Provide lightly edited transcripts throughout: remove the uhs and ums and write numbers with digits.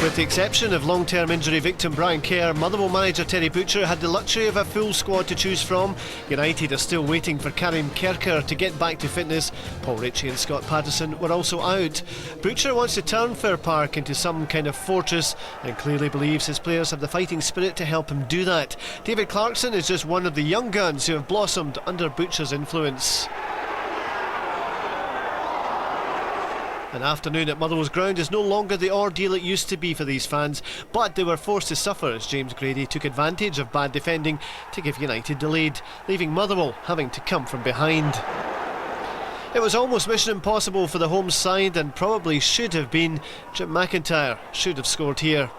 With the exception of long-term injury victim Brian Kerr, Motherwell manager Terry Butcher had the luxury of a full squad to choose from. United are still waiting for Karim Kerker to get back to fitness. Paul Ritchie and Scott Patterson were also out. Butcher wants to turn Fir Park into some kind of fortress and clearly believes his players have the fighting spirit to help him do that. David Clarkson is just one of the young guns who have blossomed under Butcher's influence. An afternoon at Motherwell's ground is no longer the ordeal it used to be for these fans, but they were forced to suffer as James Grady took advantage of bad defending to give United the lead, leaving Motherwell having to come from behind. It was almost mission impossible for the home side and probably should have been. Jim McIntyre should have scored here.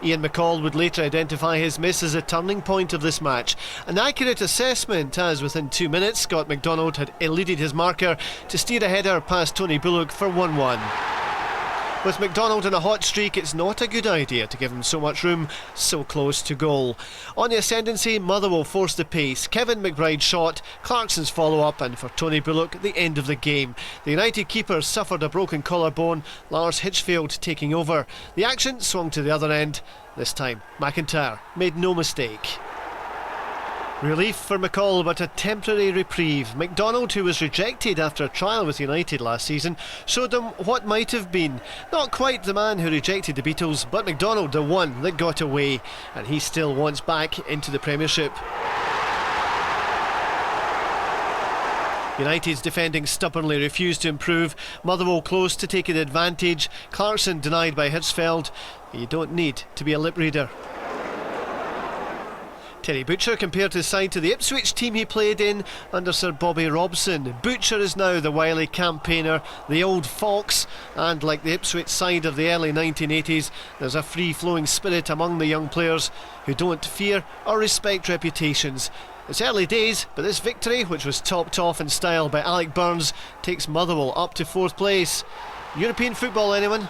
Ian McCall would later identify his miss as a turning point of this match. An accurate assessment, as within 2 minutes Scott McDonald had eluded his marker to steer a header past Tony Bullock for 1-1. With McDonald in a hot streak, it's not a good idea to give him so much room so close to goal. On the ascendancy, Motherwell forced the pace. Kevin McBride's shot, Clarkson's follow-up, and for Tony Bullock, the end of the game. The United keeper suffered a broken collarbone, Lars Hitchfield taking over. The action swung to the other end. This time, McIntyre made no mistake. Relief for McCall, but a temporary reprieve. McDonald, who was rejected after a trial with United last season, showed them what might have been. Not quite the man who rejected the Beatles, but McDonald the one that got away, and he still wants back into the Premiership. United's defending stubbornly refused to improve. Motherwell close to taking advantage. Clarkson denied by Hirschfeld. You don't need to be a lip reader. Terry Butcher compared his side to the Ipswich team he played in under Sir Bobby Robson. Butcher is now the wily campaigner, the old fox, and like the Ipswich side of the early 1980s, there's a free-flowing spirit among the young players who don't fear or respect reputations. It's early days, but this victory, which was topped off in style by Alec Burns, takes Motherwell up to 4th place. European football, anyone?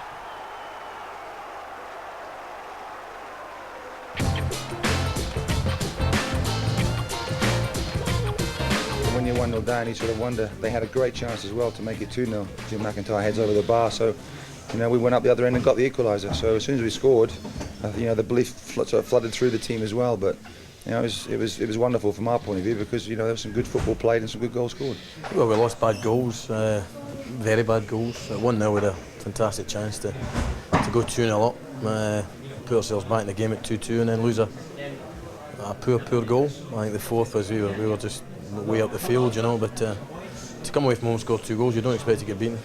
When you're 1-0 down, you sort of wonder. They had a great chance as well to make it 2-0. Jim McIntyre heads over the bar, so we went up the other end and got the equaliser. So as soon as we scored, the belief sort of flooded through the team as well. But it was wonderful from our point of view because there was some good football played and some good goals scored. Well, we lost bad goals, very bad goals. At 1-0 with a fantastic chance to go 2-0 up, put ourselves back in the game at 2-2, and then lose a poor goal. I think the fourth was we were just way up the field, but to come away from home and score 2 goals, you don't expect to get beaten.